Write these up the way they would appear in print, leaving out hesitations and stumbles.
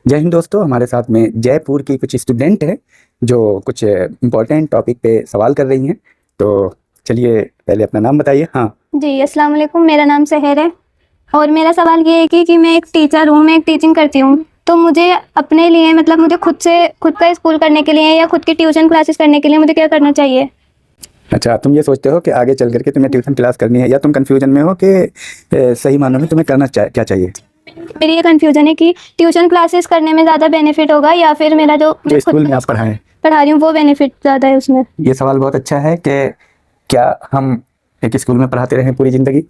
जय हिंद दोस्तों, हमारे साथ में जयपुर की कुछ स्टूडेंट हैं जो कुछ इम्पोर्टेंट टॉपिक पे सवाल कर रही हैं। तो चलिए पहले अपना नाम बताइए। हाँ जी, अस्सलाम वालेकुम। मेरा नाम सहर है और मेरा सवाल ये है कि मैं एक टीचर हूँ, मैं एक टीचिंग करती हूँ। तो मुझे अपने लिए मतलब मुझे खुद का स्कूल करने के लिए या खुद की ट्यूशन क्लासेस करने के लिए मुझे क्या करना चाहिए? अच्छा, तुम ये सोचते हो कि आगे चल करके तुम्हें ट्यूशन क्लास करनी है, या तुम कंफ्यूजन में हो कि सही मानों में तुम्हें करना क्या चाहिए? मेरी ये कन्फ्यूजन है कि ट्यूशन क्लासेस करने में ज़्यादा बेनिफिट होगा या फिर मेरा जो जो स्कूल में आप पढ़ाएं पढ़ा रही हूँ वो बेनिफिट ज़्यादा है उसमें। ये सवाल बहुत अच्छा है कि क्या हम एक स्कूल में पढ़ाते रहें पूरी ज़िंदगी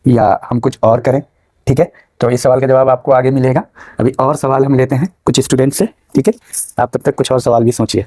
या हम कुछ और करें। ठीक है, तो इस सवाल का जवाब आपको आगे मिलेगा। अभी और सवाल हम लेते हैं कुछ स्टूडेंट से। ठीक है, आप तब तक कुछ और सवाल भी सोचिए।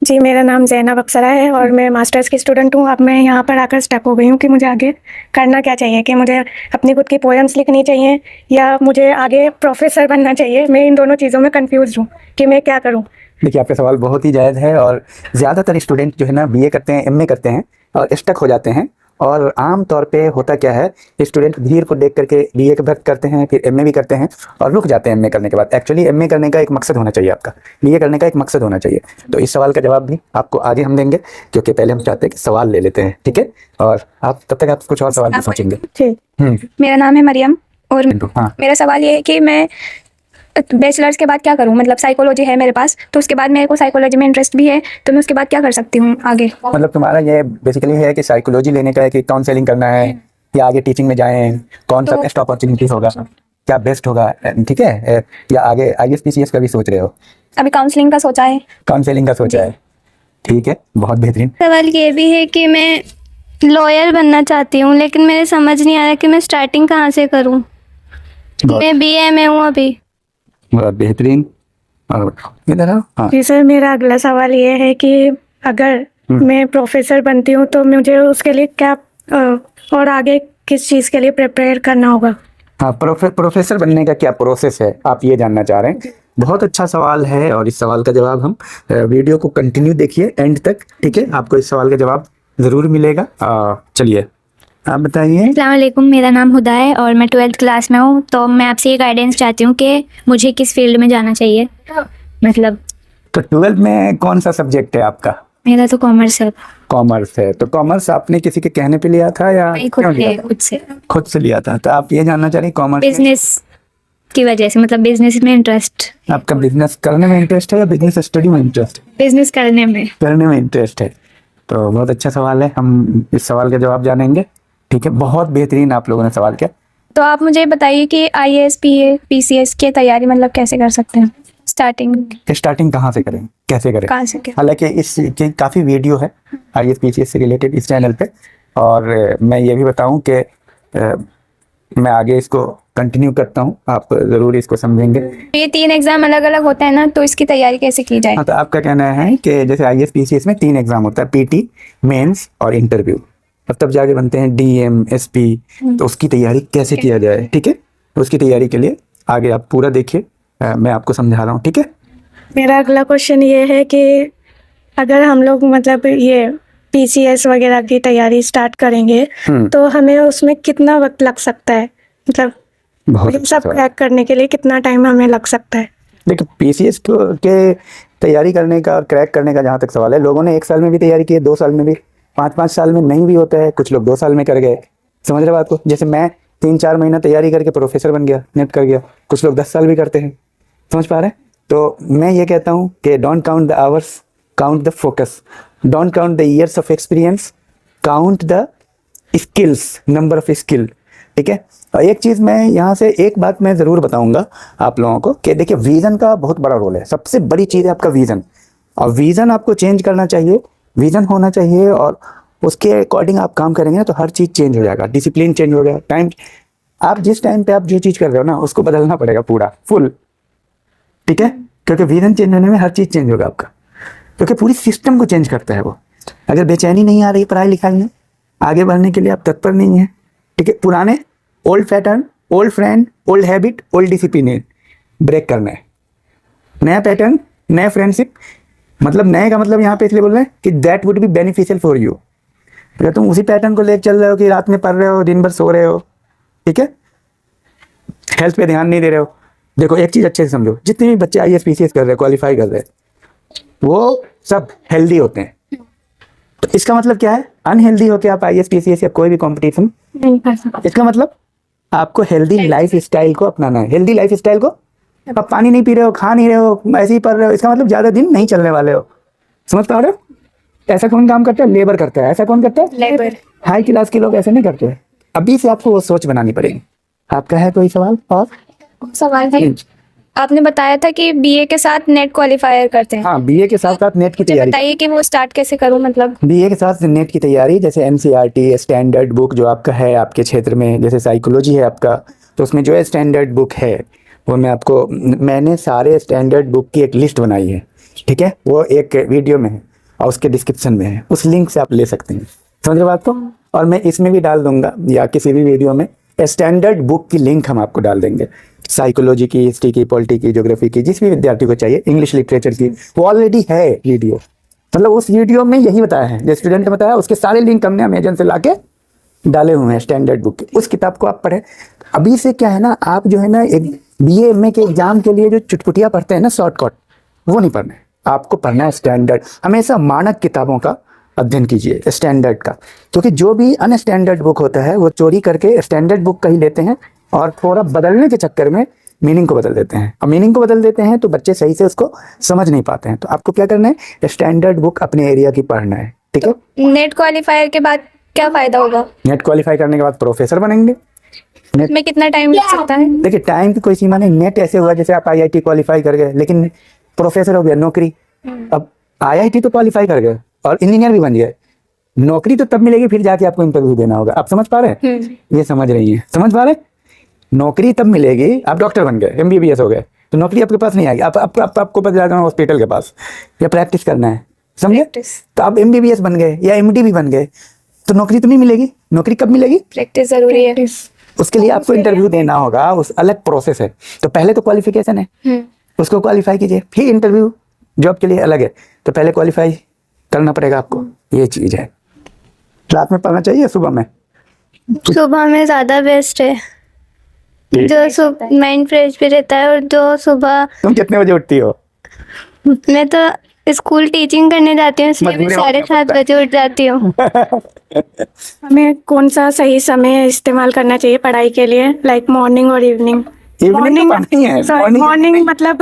जी, मेरा नाम ज़ैनब अप्सरा है और मैं मास्टर्स की स्टूडेंट हूँ। अब मैं यहाँ पर आकर स्टक हो गई हूँ कि मुझे आगे करना क्या चाहिए, कि मुझे अपनी खुद की पोएम्स लिखनी चाहिए या मुझे आगे प्रोफेसर बनना चाहिए। मैं इन दोनों चीज़ों में कंफ्यूज हूँ कि मैं क्या करूँ। देखिए, आपका सवाल बहुत ही जायज़ है और ज़्यादातर स्टूडेंट जो है ना बीए करते हैं, एमए करते हैं और स्टक हो जाते हैं। और आम तौर पे होता क्या है, स्टूडेंट भीड़ को देख करके बीए के बाद करते हैं, फिर एमए भी करते हैं और रुक जाते हैं एमए करने के बाद। एक्चुअली एमए करने का एक मकसद होना चाहिए, आपका बीए करने का एक मकसद होना चाहिए। तो इस सवाल का जवाब भी आपको आगे हम देंगे, क्योंकि पहले हम चाहते हैं कि सवाल ले लेते हैं। ठीक है, और आप तब तक आप कुछ और सवाल भी सोचेंगे। ठीक, मेरा नाम है मरियम और हाँ, मेरा सवाल ये है कि मैं बैचलर्स के बाद क्या करूँ। मतलब साइकोलॉजी है मेरे पास, तो उसके बाद मेरे को साइकोलॉजी में इंटरेस्ट भी है, तो मैं उसके बाद क्या कर सकती हूँ आगे? मतलब तुम्हारा ये बेसिकली है कि साइकोलॉजी लेने का है कि काउंसलिंग करना है या आगे टीचिंग में जाएं, कौन सा बेस्ट अपॉर्चुनिटी होगा, क्या बेस्ट होगा। ठीक है, या आगे आईएएस पीसीएस का भी सोच रहे हो? अभी काउंसलिंग का सोचा है। काउंसलिंग का सोचा है, ठीक है, बहुत बेहतरीन। सवाल ये भी है कि मैं लॉयर बनना चाहती हूँ लेकिन मेरे समझ नहीं आ रहा कि मैं स्टार्टिंग कहाँ से करूँ। मैं बीए में हूँ अभी। बहुत बेहतरीन। और इधर आओ। हाँ, जी सर, मेरा अगला सवाल ये है कि अगर मैं प्रोफेसर बनती हूँ तो मुझे उसके लिए क्या और आगे किस चीज़ के लिए प्रिपेयर करना होगा? हाँ, प्रोफेसर बनने का क्या प्रोसेस है, आप ये जानना चाह रहे हैं। बहुत अच्छा सवाल है और इस सवाल का जवाब हम वीडियो को कंटिन्यू देखिए एंड तक। ठीक है, आपको इस सवाल का जवाब ज़रूर मिलेगा। चलिए आप बताइए। अस्सलाम वालेकुम, मेरा नाम हुदा है और मैं 12th क्लास में हूँ। तो मैं आपसे ये गाइडेंस चाहती हूँ कि मुझे किस फील्ड में जाना चाहिए। मतलब तो 12th में कौन सा सब्जेक्ट है आपका? मेरा तो कॉमर्स है। कॉमर्स है, तो कॉमर्स आपने किसी के कहने पे लिया था या मैं क्यों लिया था? खुद से लिया था। तो आप ये जानना चाह रही कॉमर्स बिजनेस की वजह से, मतलब बिजनेस में इंटरेस्ट। आपका बिजनेस करने में इंटरेस्ट है या बिजनेस स्टडी में इंटरेस्ट? बिजनेस करने में इंटरेस्ट है। तो बहुत अच्छा सवाल है, हम इस सवाल का जवाब जानेंगे। ठीक है, बहुत बेहतरीन आप लोगों ने सवाल किया। तो आप मुझे बताइए कि आईएएस पीसीएस की तैयारी मतलब कैसे कर सकते हैं? स्टार्टिंग कहाँ से करें, कैसे करें? कहाँ से? हालांकि इसकी काफ़ी वीडियो है आईएएस पीसीएस से रिलेटेड इस चैनल पे। और मैं ये भी बताऊं कि मैं आगे इसको कंटिन्यू करता हूं, आप ज़रूर इसको समझेंगे। ये 3 एग्जाम अलग अलग होता है ना, तो इसकी तैयारी कैसे की जाए? हाँ, तो आपका कहना है कि जैसे आईएएस पीसीएस में 3 एग्जाम होता है, पीटी, मेंस और इंटरव्यू, और तब जाके बनते हैं डीएम, एसपी। तो उसकी तैयारी कैसे किया जाए? ठीक है, तो उसकी तैयारी के लिए आगे आप पूरा देखिए, मैं आपको समझा रहा हूँ। ठीक है, मेरा अगला क्वेश्चन ये है कि अगर हम लोग मतलब ये पीसीएस वगैरह की तैयारी स्टार्ट करेंगे तो हमें उसमें कितना वक्त लग सकता है? मतलब बहुत ये सब क्रैक करने के लिए कितना टाइम हमें लग सकता है? देखिए, पीसीएस के तैयारी करने का और क्रैक करने का जहाँ तक सवाल है, लोगों ने 1 साल में भी तैयारी की है, 2 साल में भी, 5-5 साल में नहीं भी होता है। कुछ लोग 2 साल में कर गए। समझ रहे बात को? जैसे मैं 3-4 महीना तैयारी करके प्रोफेसर बन गया, नेट कर गया। कुछ लोग 10 साल भी करते हैं। समझ पा रहे हैं? तो मैं ये कहता हूँ कि don't count the hours, count the focus. Don't count the years of experience, count the skills, number of skill. ठीक है, और एक चीज़ मैं यहाँ से एक बात मैं ज़रूर बताऊँगा आप लोगों को कि देखिए, विज़न का बहुत बड़ा रोल है। सबसे बड़ी चीज़ है आपका विज़न, और विज़न आपको चेंज करना चाहिए, विज़न होना चाहिए, और उसके अकॉर्डिंग आप काम करेंगे ना तो हर चीज़ चेंज हो जाएगा, डिसिप्लिन चेंज हो गया। टाइम, आप जिस टाइम पे आप जो चीज़ कर रहे हो ना उसको बदलना पड़ेगा पूरा फुल। ठीक है, क्योंकि विज़न चेंज होने में हर चीज़ चेंज होगा आपका, क्योंकि पूरी सिस्टम को चेंज करता है वो। अगर बेचैनी नहीं आ रही पढ़ाई लिखाई में, आगे बढ़ने के लिए आप तत्पर नहीं है, ठीक है, पुराने old pattern, old friend, old habit, old discipline break करना है। नया पैटर्न, नया फ्रेंडशिप, मतलब नए का मतलब यहाँ पे इसलिए बोल रहे हैं कि that would be beneficial for you. अगर तुम उसी पैटर्न को लेकर चल रहे हो कि रात में पढ़ रहे हो, दिन भर सो रहे हो, ठीक है, हेल्थ पे ध्यान नहीं दे रहे हो, देखो एक चीज अच्छे से समझो, जितने भी बच्चे IAS PCS कर रहे हैं, क्वालिफाई कर रहे हैं, वो सब हेल्दी होते हैं। तो इसका मतलब क्या है, अनहेल्दी होके आप IAS PCS या कोई भी कंपटीशन नहीं कर सकते। इसका मतलब आपको हेल्दी लाइफ स्टाइल को अपनाना है। हेल्दी लाइफ स्टाइल को, आप पानी नहीं पी रहे हो, खा नहीं रहे हो, ऐसे ही पढ़ रहे हो, इसका मतलब ज्यादा दिन नहीं चलने वाले हो। समझ पा रहे हो? ऐसा कौन काम करता है? लेबर करता है। ऐसा कौन करता है? लेबर। हाई क्लास के लोग ऐसे नहीं करते। अभी से आपको वो सोच बनानी पड़ेगी। आपका है कोई सवाल? और सवाल है, आपने बताया था कि बीए के साथ नेट क्वालिफायर करते हैं। हाँ, BA के साथ साथ नेट की मुझे तैयारी। बताइए कि वो स्टार्ट कैसे करूं, मतलब BA के साथ नेट की तैयारी, जैसे NCERT स्टैंडर्ड बुक जो आपका है आपके क्षेत्र में, जैसे साइकोलॉजी है आपका, तो उसमें जो है स्टैंडर्ड बुक है वो मैंने सारे स्टैंडर्ड बुक की एक लिस्ट बनाई है, ठीक है? वो एक वीडियो में है और उसके डिस्क्रिप्शन में है, उस लिंक से आप ले सकते हैं। समझ रहे बात को? और मैं इसमें भी डाल दूंगा या किसी भी वीडियो में स्टैंडर्ड बुक की लिंक हम आपको डाल देंगे। साइकोलॉजी की, हिस्ट्री की, पॉलिटी की, ज्योग्राफी की, जिस भी विद्यार्थी को चाहिए, इंग्लिश लिटरेचर की, वो ऑलरेडी है वीडियो। मतलब उस वीडियो में यही बताया है, जो स्टूडेंट ने बताया, उसके सारे लिंक हमने अमेजन से लाके डाले हुए हैं स्टैंडर्ड बुक के। उस किताब को आप पढ़ें। अभी से क्या है ना, आप जो है ना एक BA MA के एग्जाम के लिए जो चुटपुटिया पढ़ते हैं ना, शॉर्टकट, वो नहीं पढ़ना है। आपको पढ़ना है स्टैंडर्ड। हमेशा मानक किताबों का अध्ययन कीजिए, स्टैंडर्ड का, क्योंकि जो भी अनस्टैंडर्ड बुक होता है वो चोरी करके स्टैंडर्ड बुक का ही लेते हैं और थोड़ा बदलने के चक्कर में मीनिंग को बदल देते हैं। और मीनिंग को बदल देते हैं तो बच्चे सही से उसको समझ नहीं पाते हैं। तो आपको क्या करना है, स्टैंडर्ड बुक अपने एरिया की पढ़ना है, ठीक है? नेट क्वालिफायर के बाद क्या फायदा होगा? नेट क्वालिफाई करने के बाद प्रोफेसर बनेंगे। में कितना टाइम लग सकता है? देखिए, टाइम की कोई सीमा नहीं। नेट ऐसे हुआ जैसे आप IIT क्वालिफाई कर गए, लेकिन प्रोफेसर हो गया, नौकरी। अब IIT तो क्वालिफाई कर गए और इंजीनियर भी बन गए, नौकरी तो तब मिलेगी फिर जाके आपको इंटरव्यू देना होगा। आप समझ पा रहे हैं? ये समझ रही हैं? समझ पा रहे हैं? नौकरी तब मिलेगी, आप डॉक्टर बन गए, MBBS हो गए, तो नौकरी आपके पास नहीं आएगी। आपको पता जाना हॉस्पिटल के पास या प्रैक्टिस करना है, समझे? तो आप MBBS बन गए या MD भी बन गए, तो नौकरी तो नहीं मिलेगी। नौकरी कब मिलेगी? प्रैक्टिस जरूरी है। उसके लिए आपको इंटरव्यू देना होगा, उस अलग प्रोसेस है। तो पहले तो क्वालिफिकेशन है, उसको क्वालिफाई कीजिए, फिर इंटरव्यू जॉब के लिए अलग है। तो पहले क्वालिफाई करना पड़ेगा आपको, ये चीज है। रात में पढ़ना चाहिए, सुबह में? सुबह में ज्यादा बेस्ट है, जो माइंड फ्रेश भी रहता है। और जो सुबह, तुम कितने बजे उठती हो? मैं तो स्कूल टीचिंग करने जाती हूँ, इसलिए मैं मजबूरी में 7:30 बजे उठ जाती हूँ। हमें कौन सा सही समय इस्तेमाल करना चाहिए पढ़ाई के लिए, लाइक मॉर्निंग और इवनिंग? इवनिंग तो नहीं है, मॉर्निंग मतलब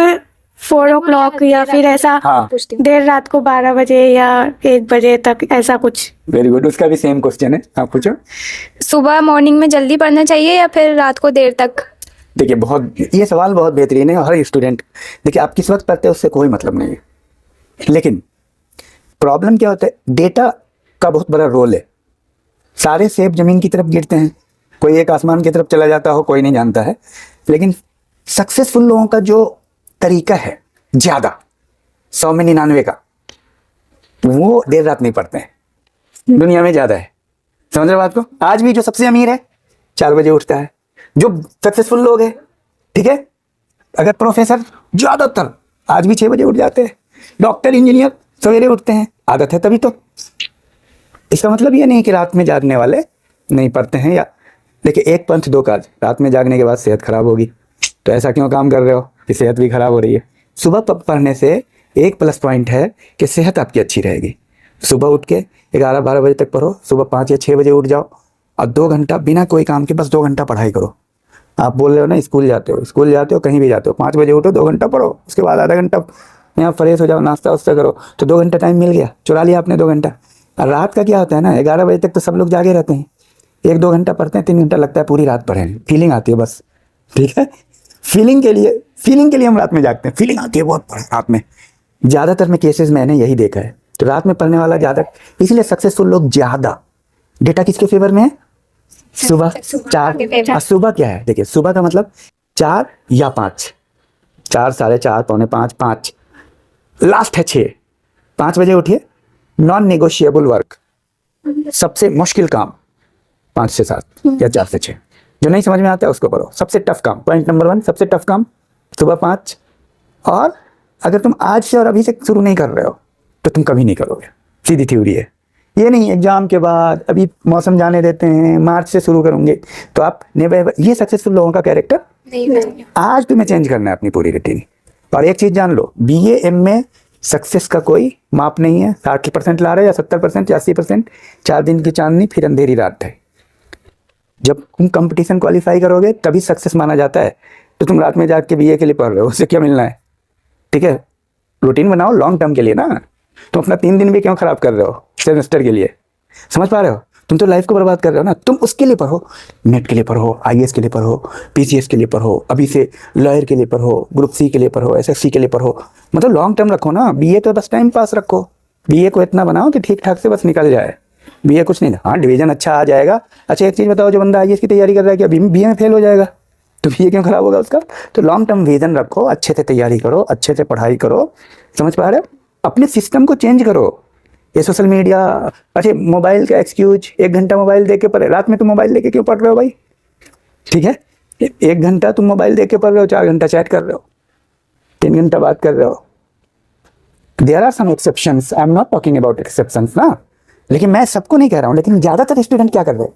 4 o'clock या फिर ऐसा हाँ। देर रात को 12 बजे या 1 बजे तक, ऐसा कुछ। वेरी गुड, उसका भी सेम क्वेश्चन है, आप पूछो। सुबह मॉर्निंग में जल्दी पढ़ना चाहिए या फिर रात को देर तक? देखिए, ये सवाल बहुत बेहतरीन है। हर स्टूडेंट, देखिए आप किस वक्त पढ़ते हैं उससे कोई मतलब नहीं है, लेकिन प्रॉब्लम क्या होता है, डेटा का बहुत बड़ा रोल है। सारे सेब जमीन की तरफ गिरते हैं, कोई एक आसमान की तरफ चला जाता हो, कोई नहीं जानता है। लेकिन सक्सेसफुल लोगों का जो तरीका है, ज्यादा 100 में 99 का, वो देर रात नहीं पढ़ते हैं। दुनिया में ज्यादा है, समझ रहे बात को? आज भी जो सबसे अमीर है 4 बजे उठता है, जो सक्सेसफुल लोग हैं, ठीक है? अगर प्रोफेसर ज्यादातर आज भी 6 बजे उठ जाते हैं, डॉक्टर इंजीनियर सवेरे उठते हैं, आदत है तभी तो। इसका मतलब ये नहीं कि रात में जागने वाले नहीं पढ़ते हैं। या देखिए, एक पंथ दो काज, रात में जागने के बाद सेहत खराब होगी, तो ऐसा क्यों काम कर रहे हो कि सेहत भी खराब हो रही है? सुबह पढ़ने से एक प्लस पॉइंट है कि सेहत आपकी अच्छी रहेगी। सुबह उठ के 11-12 बजे तक पढ़ो, सुबह 5 या 6 बजे उठ जाओ और 2 घंटा बिना कोई काम के बस 2 घंटा पढ़ाई करो। आप बोल रहे हो ना स्कूल जाते हो, कहीं भी जाते हो, 5 बजे उठो, 2 घंटा पढ़ो, उसके बाद आधा घंटा यहाँ फ्रेश हो जाओ, नाश्ता वास्ता करो, तो 2 घंटा टाइम मिल गया, चुरा लिया आपने 2 घंटा। और रात का क्या होता है ना, 11 बजे तक तो सब लोग जागे रहते हैं, 1-2 घंटा पढ़ते हैं, 3 घंटा लगता है पूरी रात पढ़े, फीलिंग आती है बस, ठीक है? फीलिंग के लिए हम रात में जागते हैं, फीलिंग आती है बहुत रात में। ज़्यादातर में केसेस मैंने यही देखा है, तो रात में पढ़ने वाला ज़्यादा, इसलिए सक्सेसफुल लोग ज़्यादा। डेटा किसके फेवर में है? सुबह 4। और सुबह क्या है, देखिए सुबह का मतलब 4 या 5, 4, 4:30, पौने 5, 5 लास्ट है 6। 5 बजे उठिए, नॉन नेगोशिएबल वर्क, सबसे मुश्किल काम 5 से 7 या 4 से 6, जो नहीं समझ में आता है उसको करो। सबसे टफ काम, पॉइंट नंबर 1, सबसे टफ काम सुबह 5। और अगर तुम आज से और अभी से शुरू नहीं कर रहे हो तो तुम कभी नहीं करोगे, सीधी थ्योरी है। ये नहीं एग्जाम के बाद, अभी मौसम जाने देते हैं, मार्च से शुरू करूंगे, तो आप नेवर। ये सक्सेसफुल लोगों का कैरेक्टर आज तुम्हें चेंज करना है अपनी पूरी रूटीन। और एक चीज जान लो, BA MA सक्सेस का कोई माप नहीं है। 60% ला रहे या 70% या 80%, 4 दिन की चांदनी फिर अंधेरी रात है। जब तुम कंपटीशन क्वालिफाई करोगे तभी सक्सेस माना जाता है। तो तुम रात में जाग के BA के लिए पढ़ रहे हो, उससे क्या मिलना है? ठीक है, रूटीन बनाओ लॉन्ग टर्म के लिए ना। तुम अपना 3 दिन भी क्यों खराब कर रहे हो सेमेस्टर के लिए? समझ पा रहे हो? तुम तो लाइफ को बर्बाद कर रहे हो ना। तुम उसके लिए पढ़ो, नेट के लिए पढ़ो, IAS के लिए पढ़ो, PCS के लिए पढ़ो, अभी से लॉयर के लिए पढ़ो, ग्रुप C के लिए पढ़ो, SSC के लिए पढ़ो। मतलब लॉन्ग टर्म रखो ना। BA तो बस टाइम पास रखो। BA को इतना बनाओ कि ठीक ठाक से बस निकल जाए। BA कुछ नहीं, हाँ डिवीजन अच्छा आ जाएगा। अच्छा एक चीज़ बताओ, जो बंदा IAS की तैयारी कर रहा है क्या BA में फेल हो जाएगा? तो BA क्यों खराब होगा उसका? तो लॉन्ग टर्म विजन रखो, अच्छे से तैयारी करो, अच्छे से पढ़ाई करो। समझ पा रहे हो? अपने सिस्टम को चेंज करो। ये सोशल मीडिया, अच्छा मोबाइल का एक्सक्यूज, 1 घंटा मोबाइल देख के पढ़े। रात में तुम मोबाइल लेके क्यों पढ़ रहे हो भाई? ठीक है, 1 घंटा तुम मोबाइल देख के पढ़ रहे हो, 4 घंटा चैट कर रहे हो, 3 घंटा बात कर रहे हो। There are some exceptions, I am not talking about exceptions ना। लेकिन मैं सबको नहीं कह रहा हूँ, लेकिन ज़्यादातर स्टूडेंट क्या कर रहे हैं?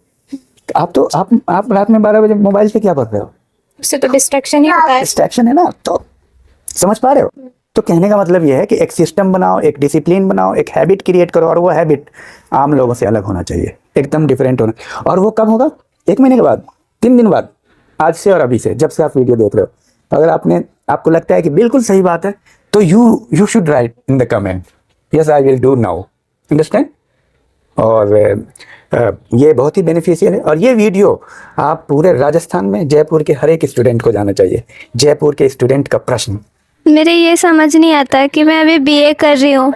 आप रात में 12 बजे मोबाइल से क्या पढ़ रहे हो? उससे तो डिस्ट्रैक्शन ही होता है। डिस्ट्रैक्शन है ना। तो समझ पा रहे हो? तो कहने का मतलब ये है कि एक सिस्टम बनाओ, एक डिसिप्लिन बनाओ, एक हैबिट क्रिएट करो। और वो हैबिट आम लोगों से अलग होना चाहिए, एकदम डिफरेंट होना। और वो कब होगा? 1 महीने के बाद, 3 दिन बाद, आज से और अभी से, जब से आप वीडियो देख रहे हो। अगर आपको लगता है कि बिल्कुल सही बात है, तो you should write in the comment, yes I will do now. Understand? और ये बहुत ही बेनिफिशियल है। और ये वीडियो आप पूरे राजस्थान में, जयपुर के हर एक स्टूडेंट को जाना चाहिए। जयपुर के स्टूडेंट का प्रश्न, मेरे ये समझ नहीं आता कि मैं अभी BA कर रही हूँ,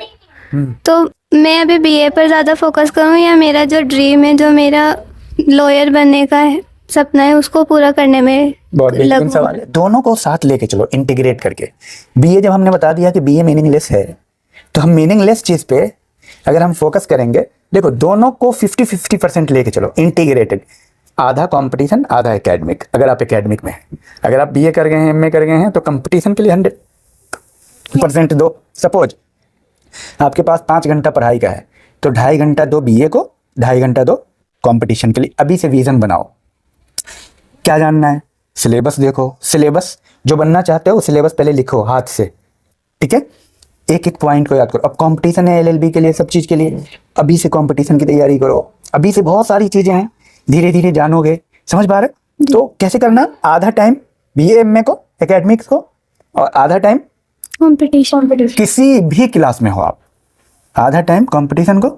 तो मैं अभी BA पर ज़्यादा फोकस करूँ या मेरा जो ड्रीम है, जो मेरा लॉयर बनने का है, सपना है, उसको पूरा करने में बहुत बेहतरीन सवाल है। दोनों को साथ लेके चलो, इंटीग्रेट करके। BA जब हमने बता दिया कि BA मीनिंगलेस है, तो हम मीनिंगलेस चीज़ पे अगर हम फोकस करेंगे, देखो दोनों को 50-50% लेके चलो, इंटीग्रेटेड। आधा कंपटीशन, आधा एकेडमिक। अगर आप एकेडमिक में हैं, अगर आप BA कर गए हैं, MA कर गए हैं, तो कंपटीशन के लिए 100% दो। सपोज आपके पास 5 घंटा पढ़ाई का है, तो 2.5 घंटा दो BA को, 2.5 घंटा दो कंपटीशन के लिए। अभी से विजन बनाओ, क्या जानना है, सिलेबस देखो। सिलेबस जो बनना चाहते हो, सिलेबस पहले लिखो हाथ से, ठीक है? एक एक पॉइंट को याद करो। अब कंपटीशन है LLB के लिए, सब चीज़ के लिए, अभी से कंपटीशन की तैयारी करो। अभी से बहुत सारी चीज़ें हैं, धीरे धीरे जानोगे। समझ पा रहे? तो कैसे करना? आधा टाइम BA MA को, एकेडमिक्स को, और आधा टाइम कंपटीशन। किसी भी क्लास में हो आप, आधा टाइम कंपटीशन को,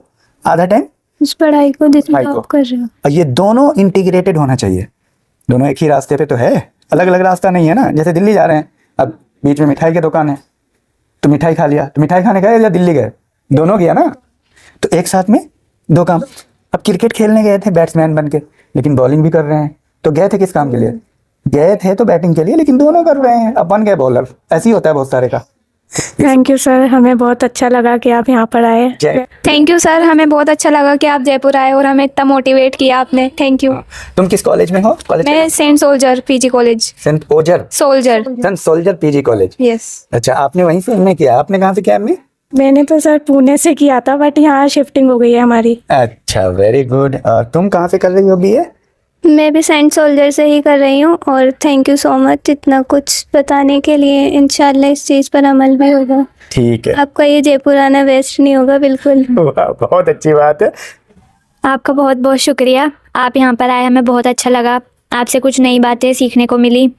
आधा टाइम उस पढ़ाई को जितना पढ़ाई को। आप कर रहे हो। और ये दोनों इंटीग्रेटेड होना चाहिए। दोनों एक ही रास्ते पे तो है, अलग अलग रास्ता नहीं है ना। जैसे दिल्ली जा रहे हैं, अब बीच में मिठाई की दुकान है, तो मिठाई खा लिया, तो मिठाई खाने गए या दिल्ली गए? दोनों गया ना। तो एक साथ में 2 काम। अब क्रिकेट खेलने गए थे बैट्समैन बन के, लेकिन बॉलिंग भी कर रहे हैं, तो गए थे किस काम के लिए? गए थे तो बैटिंग के लिए, लेकिन दोनों कर रहे हैं, अब बन गए बॉलर। ऐसे ही होता है बहुत सारे का। थैंक यू सर, हमें बहुत अच्छा लगा कि आप यहाँ पर आए। जय। थैंक यू सर, हमें बहुत अच्छा लगा कि आप जयपुर आए और हमें इतना मोटिवेट किया आपने। Thank you. तुम किस कॉलेज में हो? कॉलेज मैं Saint Soldier PG college. Saint ओजर soldier. Saint Soldier PG college. Yes. अच्छा, आपने वहीं से MA किया? आपने कहाँ से किया MA? मैंने तो सर पुणे से किया था, बट यहाँ शिफ्टिंग हो गई है हमारी। अच्छा, वेरी गुड। तुम कहाँ से कर रही हो BA? मैं भी सेंट सोल्जर से ही कर रही हूँ। और थैंक यू सो मच इतना कुछ बताने के लिए। इंशाल्लाह इस चीज़ पर अमल भी होगा। ठीक है। आपका ये जयपुर आना वेस्ट नहीं होगा बिल्कुल। वाह, बहुत अच्छी बात है। आपका बहुत बहुत शुक्रिया, आप यहाँ पर आए, हमें बहुत अच्छा लगा। आपसे कुछ नई बातें सीखने को मिली,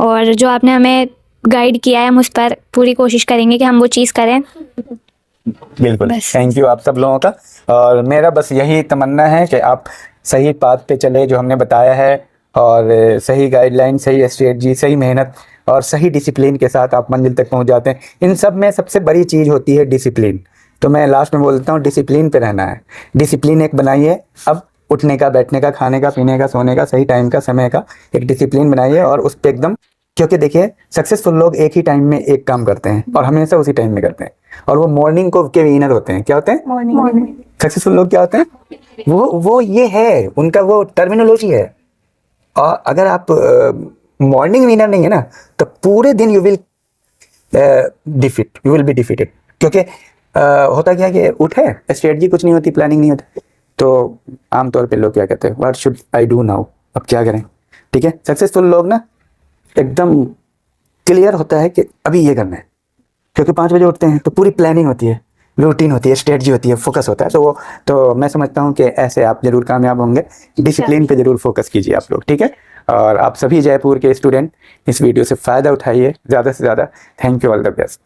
और जो आपने हमें गाइड किया है, हम उस पर पूरी कोशिश करेंगे कि हम वो चीज़ करें। बिल्कुल, बस। थैंक यू आप सब लोगों का। और मेरा बस यही तमन्ना है कि आप सही पाथ पे चले, जो हमने बताया है, और सही गाइडलाइन, सही स्ट्रेटजी, सही मेहनत और सही डिसिप्लिन के साथ आप मंजिल तक पहुंच जाते हैं। इन सब में सबसे बड़ी चीज़ होती है डिसिप्लिन। तो मैं लास्ट में बोलता हूँ, डिसिप्लिन पे रहना है। डिसिप्लिन एक बनाइए, अब उठने का, बैठने का, खाने का, पीने का, सोने का, सही टाइम का, समय का एक डिसिप्लिन बनाइए, और उस पर एकदम, क्योंकि देखिए सक्सेसफुल लोग एक ही टाइम में एक काम करते हैं और हमेशा उसी टाइम में करते हैं, और वो मॉर्निंग को के विनर होते हैं। क्या होते हैं? मॉर्निंग। सक्सेसफुल लोग क्या होते हैं? वो ये है, उनका वो टर्मिनोलॉजी है। और अगर आप मॉर्निंग विनर नहीं है ना, तो पूरे दिन यू विल बी डिफीटेड। क्योंकि होता क्या है कि उठे, स्ट्रेटजी कुछ नहीं होती, प्लानिंग नहीं होती, तो आमतौर पे लोग क्या कहते हैं, what should I do now, अब क्या करें? ठीक है, सक्सेसफुल लोग ना एकदम क्लियर होता है कि अभी ये करना है, क्योंकि 5 बजे उठते हैं तो पूरी प्लानिंग होती है, रूटीन होती है, स्ट्रेटजी होती है, फोकस होता है। तो मैं समझता हूँ कि ऐसे आप जरूर कामयाब होंगे। डिसिप्लिन पे जरूर फोकस कीजिए आप लोग, ठीक है। और आप सभी जयपुर के स्टूडेंट इस वीडियो से फ़ायदा उठाइए ज़्यादा से ज़्यादा। Thank you, all the best.